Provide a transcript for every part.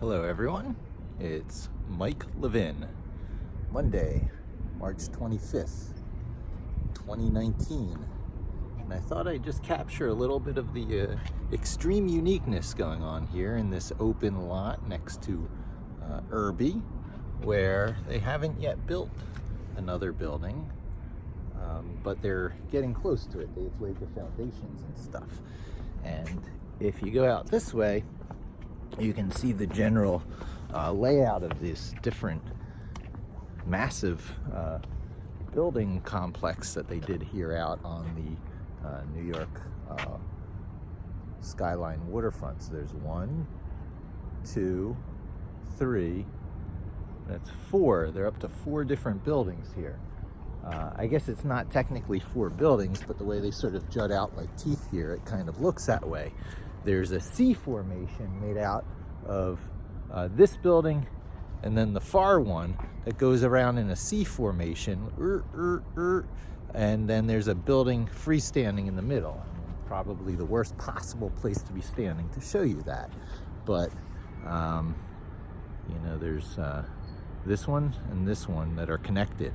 Hello everyone, it's Mike Levin. Monday, March 25th, 2019. And I thought I'd just capture a little bit of the extreme uniqueness going on here in this open lot next to Irby, where they haven't yet built another building, but they're getting close to it. They've laid the foundations and stuff. And if you go out this way, you can see the general layout of this different massive building complex that they did here out on the New York skyline waterfront. So there's 1, 2, 3, that's 4. They're up to 4 different buildings here. I guess it's not technically 4 buildings, but the way they sort of jut out like teeth here, it kind of looks that way. There's a C formation made out of this building, and then the far one that goes around in a C formation, and then there's a building freestanding in the middle. Probably the worst possible place to be standing to show you that. But, you know, there's this one and this one that are connected,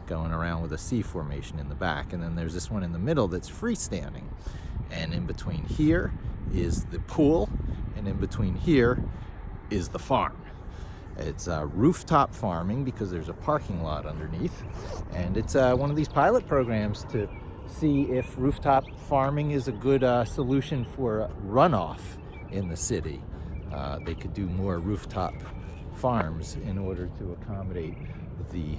going around with a C formation in the back, and then there's this one in the middle that's freestanding, and in between here is the pool, and in between here is the farm. It's rooftop farming because there's a parking lot underneath, and it's one of these pilot programs to see if rooftop farming is a good solution for runoff in the city. They could do more rooftop farms in order to accommodate the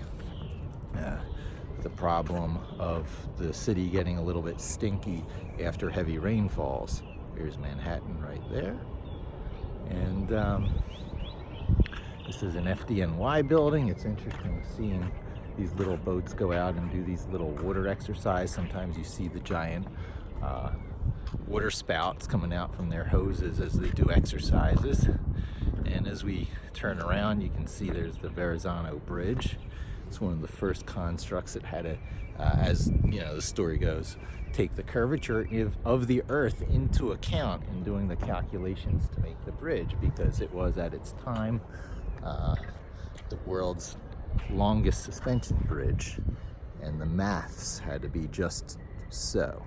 problem of the city getting a little bit stinky after heavy rainfalls. Here's Manhattan right there. And this is an FDNY building. It's interesting seeing these little boats go out and do these little water exercise. Sometimes you see the giant water spouts coming out from their hoses as they do exercises. And as we turn around, you can see there's the Verrazano Bridge. It's one of the first constructs that had a, as you know, the story goes, take the curvature of the earth into account in doing the calculations to make the bridge, because it was at its time the world's longest suspension bridge, and the maths had to be just so.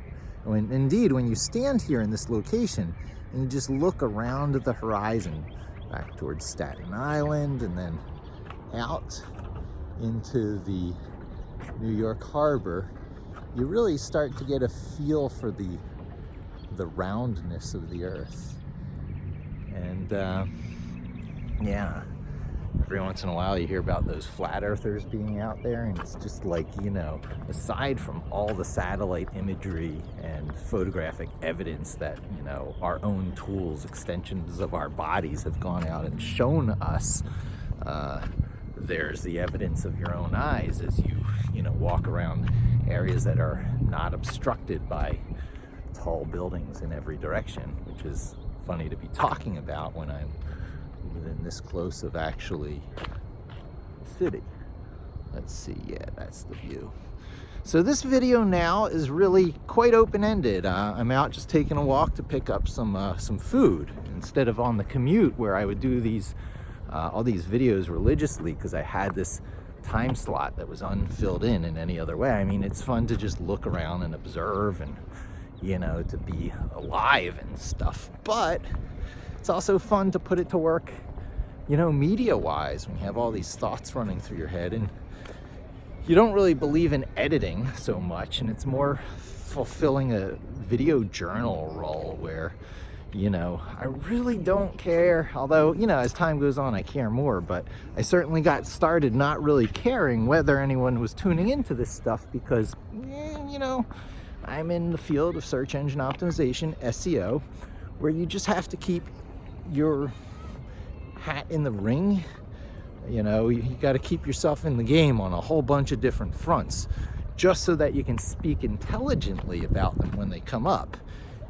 Indeed, when you stand here in this location and you just look around at the horizon back towards Staten Island and then out into the New York Harbor, you really start to get a feel for the roundness of the earth. And yeah, every once in a while you hear about those flat earthers being out there, and it's just like, you know, aside from all the satellite imagery and photographic evidence that, you know, our own tools, extensions of our bodies have gone out and shown us, there's the evidence of your own eyes as you know, walk around areas that are not obstructed by tall buildings in every direction, which is funny to be talking about when I'm within this close of actually the city. Let's see, yeah, that's the view. So this video now is really quite open-ended. I'm out just taking a walk to pick up some food instead of on the commute where I would do these all these videos religiously, because I had this time slot that was unfilled in any other way. I mean, it's fun to just look around and observe and, you know, to be alive and stuff, but it's also fun to put it to work, you know, media-wise, when you have all these thoughts running through your head and you don't really believe in editing so much, and it's more fulfilling a video journal role where, you know, I really don't care, although, you know, as time goes on I care more, but I certainly got started not really caring whether anyone was tuning into this stuff because, you know, I'm in the field of search engine optimization, SEO, where you just have to keep your hat in the ring. You know, you got to keep yourself in the game on a whole bunch of different fronts just so that you can speak intelligently about them when they come up.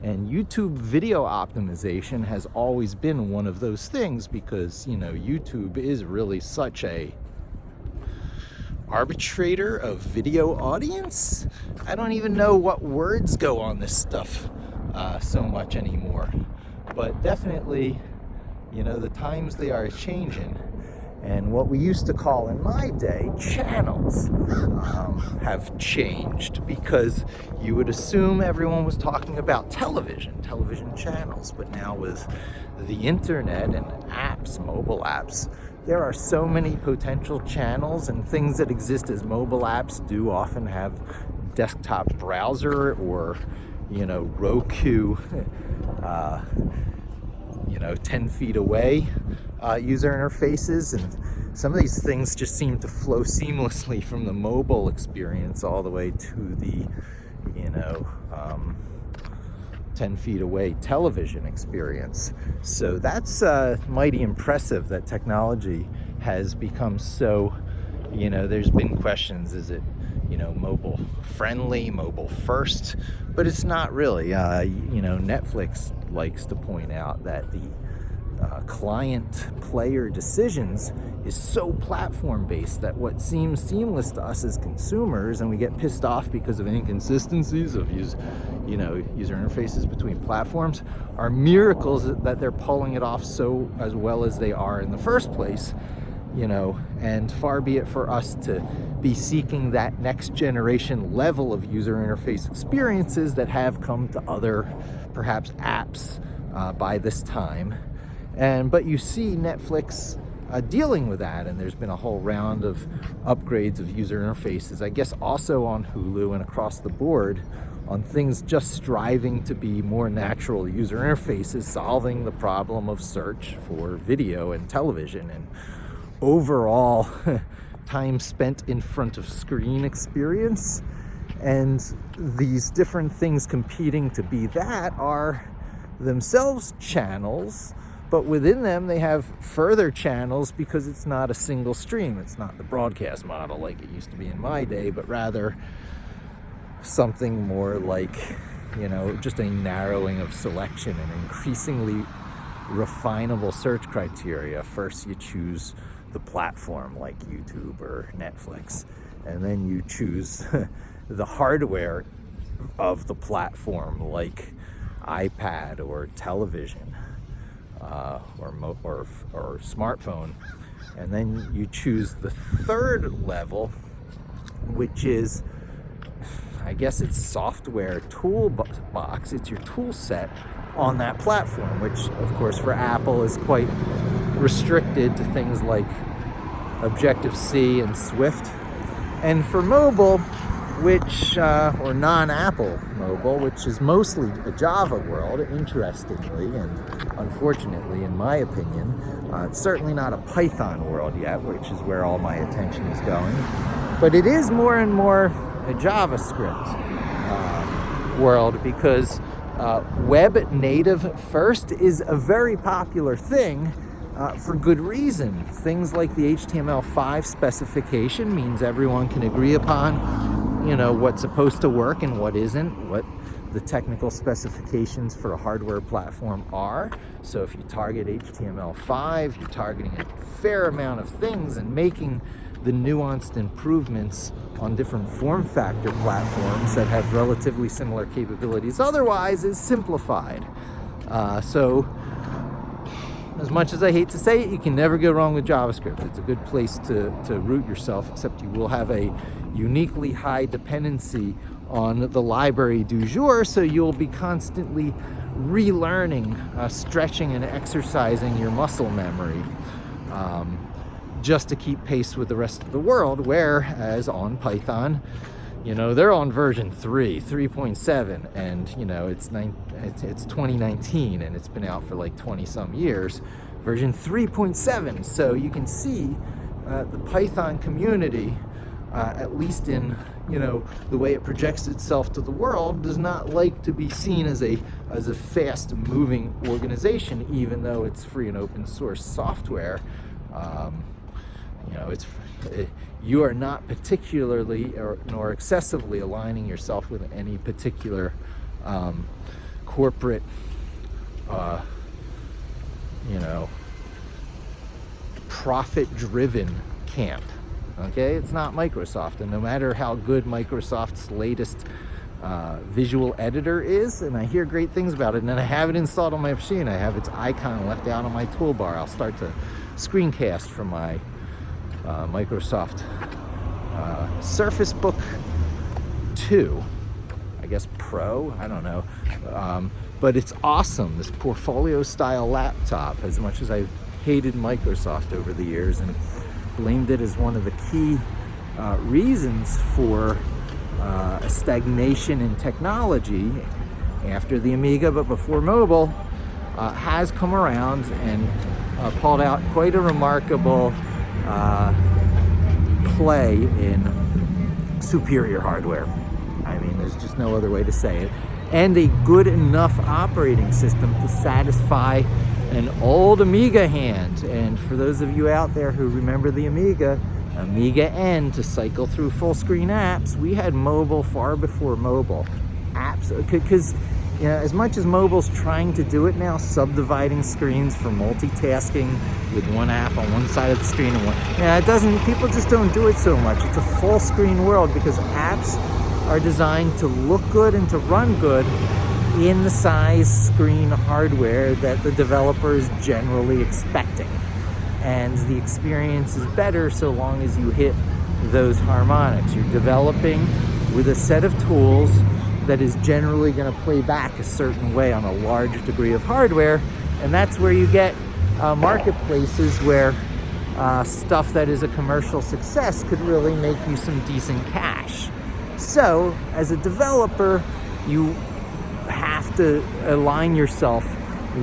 And YouTube video optimization has always been one of those things because, you know, YouTube is really such a arbitrator of video audience. I don't even know what words go on this stuff so much anymore. But definitely You know, the times they are changing, and what we used to call in my day channels have changed, because you would assume everyone was talking about television channels, but now with the internet and apps, mobile apps, there are so many potential channels, and things that exist as mobile apps do often have desktop browser or, you know, Roku, 10 feet away user interfaces, and some of these things just seem to flow seamlessly from the mobile experience all the way to the 10 feet away television experience. So that's mighty impressive that technology has become so, there's been questions, is it mobile friendly, mobile first? But it's not really. Netflix likes to point out that the client player decisions is so platform based that what seems seamless to us as consumers, and we get pissed off because of inconsistencies of user interfaces between platforms, are miracles that they're pulling it off so as well as they are in the first place. And far be it for us to be seeking that next generation level of user interface experiences that have come to other perhaps apps by this time. But you see Netflix dealing with that, and there's been a whole round of upgrades of user interfaces, I guess also on Hulu and across the board, on things just striving to be more natural user interfaces, solving the problem of search for video and television, and overall time spent in front of screen experience. And these different things competing to be that are themselves channels, but within them they have further channels, because it's not a single stream. It's not the broadcast model like it used to be in my day, but rather something more like, just a narrowing of selection and increasingly refinable search criteria. First you choose the platform like YouTube or Netflix, and then you choose the hardware of the platform like iPad or television or smartphone, and then you choose the third level, which is, I guess it's software toolbox. It's your tool set on that platform, which of course for Apple is quite restricted to things like Objective-C and Swift. And for mobile, or non-Apple mobile, which is mostly a Java world, interestingly and unfortunately in my opinion, it's certainly not a Python world yet, which is where all my attention is going, but it is more and more a JavaScript world, because web native first is a very popular thing for good reason. Things like the HTML5 specification means everyone can agree upon what's supposed to work and what isn't, what the technical specifications for a hardware platform are. So if you target HTML5, you're targeting a fair amount of things and making the nuanced improvements on different form factor platforms that have relatively similar capabilities. Otherwise, it's simplified. So as much as I hate to say it, you can never go wrong with JavaScript. It's a good place to root yourself, except you will have a uniquely high dependency on the library du jour, so you'll be constantly relearning, stretching and exercising your muscle memory just to keep pace with the rest of the world, whereas on Python, they're on version 3.7, and it's 2019 and it's been out for like 20 some years, version 3.7. So you can see the Python community, at least in the way it projects itself to the world, does not like to be seen as a fast moving organization, even though it's free and open source software. You are not particularly nor excessively aligning yourself with any particular corporate, profit-driven camp. Okay, it's not Microsoft, and no matter how good Microsoft's latest visual editor is, and I hear great things about it, and then I have it installed on my machine. I have its icon left out on my toolbar. I'll start to screencast from my Microsoft Surface Book 2, I guess Pro, I don't know, but it's awesome, this portfolio style laptop, as much as I've hated Microsoft over the years and blamed it as one of the key reasons for a stagnation in technology after the Amiga, but before mobile, has come around and pulled out quite a remarkable play in superior hardware. I mean, there's just no other way to say it. And a good enough operating system to satisfy an old Amiga hand. And for those of you out there who remember the Amiga N, to cycle through full screen apps, we had mobile far before mobile apps, because you know, as much as mobile's trying to do it now, subdividing screens for multitasking with one app on one side of the screen and one, it doesn't, people just don't do it so much. It's a full screen world because apps are designed to look good and to run good in the size screen hardware that the developer is generally expecting. And the experience is better so long as you hit those harmonics. You're developing with a set of tools that is generally going to play back a certain way on a large degree of hardware, and that's where you get marketplaces where stuff that is a commercial success could really make you some decent cash. So, as a developer, you have to align yourself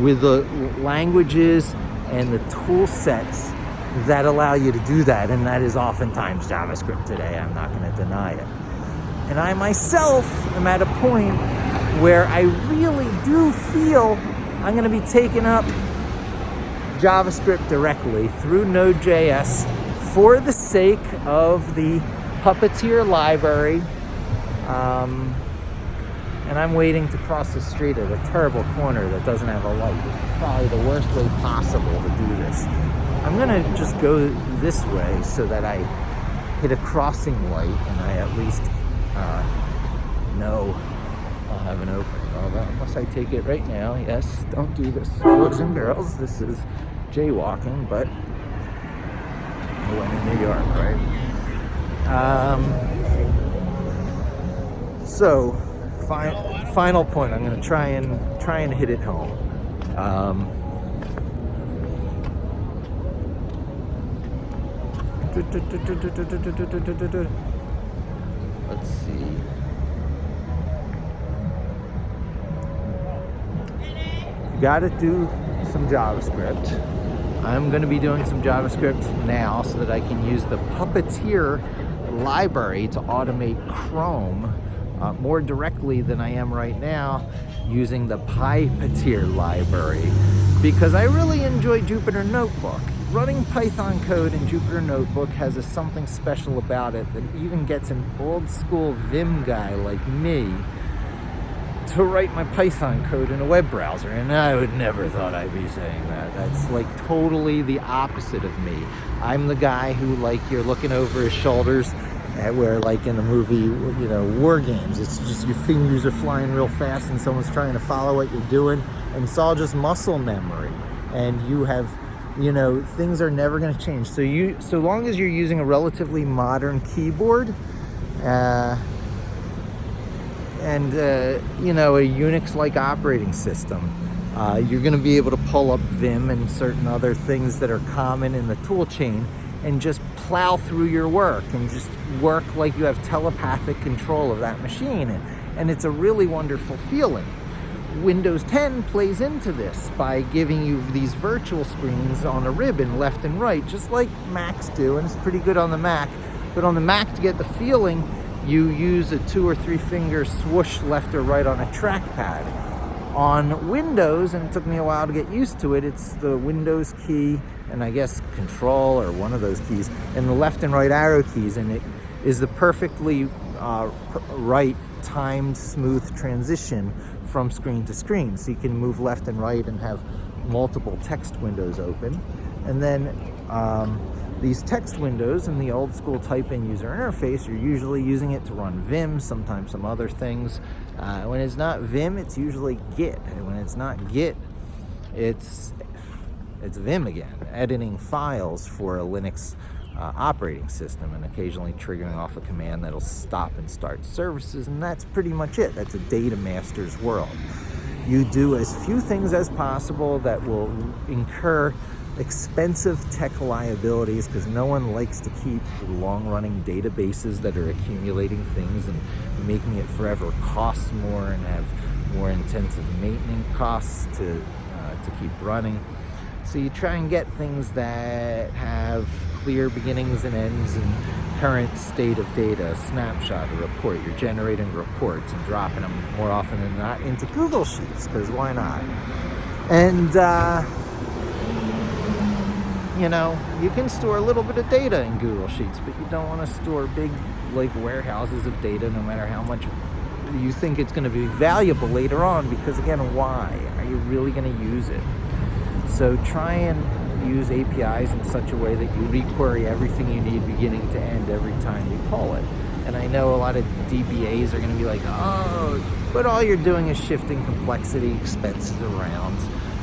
with the languages and the tool sets that allow you to do that, and that is oftentimes JavaScript today. I'm not going to deny it. And I myself am at a point where I really do feel I'm going to be taking up JavaScript directly through NodeJS for the sake of the Puppeteer library. And I'm waiting to cross the street at a terrible corner that doesn't have a light. This is probably the worst way possible to do this. I'm going to just go this way so that I hit a crossing light and I at least know I'll have an opening. Well, unless I take it right now. Yes, don't do this, boys and girls. This is jaywalking, but when in New York, right? So, final point. I'm going to try and hit it home. Let's see. You got to do some JavaScript. I'm going to be doing some JavaScript now so that I can use the Puppeteer library to automate Chrome more directly than I am right now using the pyppeteer library, because I really enjoy Jupyter Notebook. Running Python code in Jupyter Notebook has something special about it that even gets an old school Vim guy like me to write my Python code in a web browser, and I would never thought I'd be saying that. That's like totally the opposite of me. I'm the guy who, like, you're looking over his shoulders where, like in the movie, you know, War Games, it's just your fingers are flying real fast and someone's trying to follow what you're doing, and it's all just muscle memory, and you have, you know, things are never going to change. So long as you're using a relatively modern keyboard, and you know, a Unix-like operating system, you're going to be able to pull up Vim and certain other things that are common in the tool chain and just plow through your work and just work like you have telepathic control of that machine. And it's a really wonderful feeling. Windows 10 plays into this by giving you these virtual screens on a ribbon left and right, just like Macs do, and it's pretty good on the Mac. But on the Mac, to get the feeling, you use a 2 or 3 finger swoosh left or right on a trackpad. On Windows, and it took me a while to get used to it, it's the Windows key and I guess Control or one of those keys and the left and right arrow keys, and it is the perfectly right timed smooth transition from screen to screen. So you can move left and right and have multiple text windows open. And then these text windows in the old school type-in user interface, you're usually using it to run Vim, sometimes some other things. When it's not Vim, it's usually Git. And when it's not Git, it's Vim again, editing files for a Linux operating system and occasionally triggering off a command that'll stop and start services, and that's pretty much it. That's a data master's world. You do as few things as possible that will incur expensive tech liabilities, because no one likes to keep long-running databases that are accumulating things and making it forever cost more and have more intensive maintenance costs to keep running. So you try and get things that have clear beginnings and ends and current state of data, a snapshot, a report. You're generating reports and dropping them more often than not into Google Sheets, because why not? And, you know, you can store a little bit of data in Google Sheets, but you don't want to store big, like, warehouses of data, no matter how much you think it's going to be valuable later on, because, again, why? Are you really going to use it? So try and use APIs in such a way that you requery everything you need beginning to end every time you call it. And I know a lot of DBAs are going to be like, oh, but all you're doing is shifting complexity, expenses around.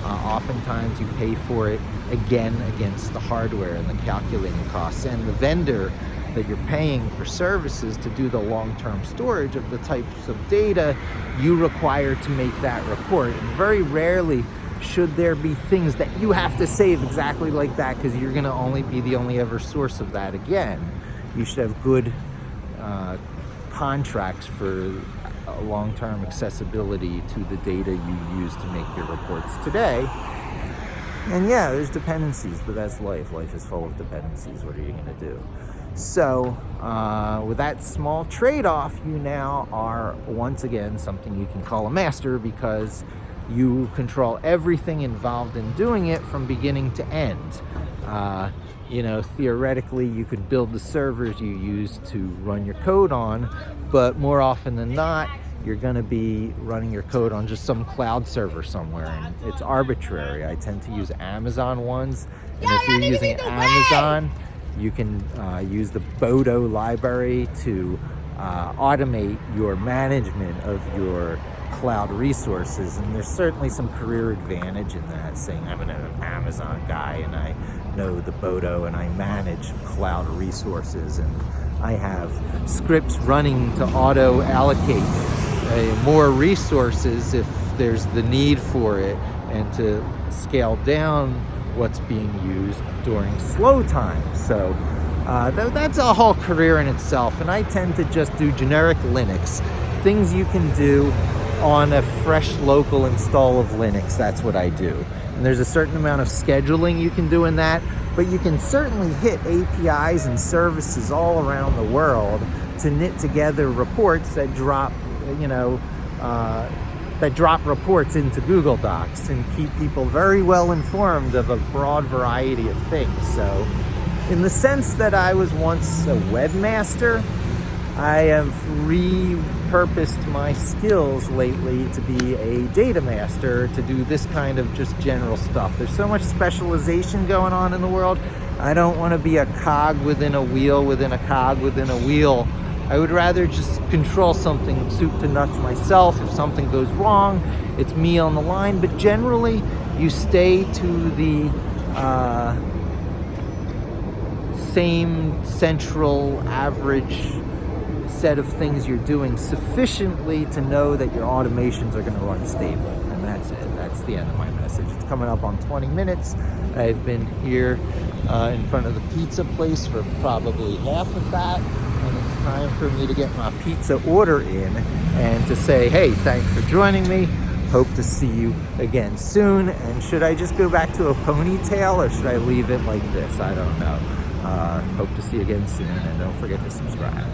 Oftentimes you pay for it again against the hardware and the calculating costs, and the vendor that you're paying for services to do the long-term storage of the types of data you require to make that report. And very rarely should there be things that you have to save exactly like that, because you're going to only be the only ever source of that again. You should have good contracts for long-term accessibility to the data you use to make your reports today. And yeah, there's dependencies, but that's life. Life is full of dependencies. What are you going to do? So with that small trade-off, you now are once again something you can call a master, because you control everything involved in doing it from beginning to end. You know, theoretically, you could build the servers you use to run your code on, but more often than not, you're going to be running your code on just some cloud server somewhere, and it's arbitrary. I tend to use Amazon ones, and if you're using Amazon, you can use the Bodo library to automate your management of your cloud resources, and there's certainly some career advantage in that, saying I'm an Amazon guy and I know the Bodo and I manage cloud resources, and I have scripts running to auto allocate more resources if there's the need for it, and to scale down what's being used during slow time. So that's a whole career in itself, and I tend to just do generic Linux, things you can do on a fresh local install of Linux. That's what I do. And there's a certain amount of scheduling you can do in that, but you can certainly hit APIs and services all around the world to knit together reports that drop, reports into Google Docs and keep people very well informed of a broad variety of things. So in the sense that I was once a webmaster, I have repurposed my skills lately to be a data master, to do this kind of just general stuff. There's so much specialization going on in the world. I don't want to be a cog within a wheel within a cog within a wheel. I would rather just control something soup to nuts myself. If something goes wrong, it's me on the line. But generally, you stay to the same central average set of things you're doing sufficiently to know that your automations are going to run stable. And that's it. That's the end of my message. It's coming up on 20 minutes. I've been here in front of the pizza place for probably half of that. And it's time for me to get my pizza order in and to say, hey, thanks for joining me. Hope to see you again soon. And should I just go back to a ponytail, or should I leave it like this? I don't know. Hope to see you again soon, and don't forget to subscribe.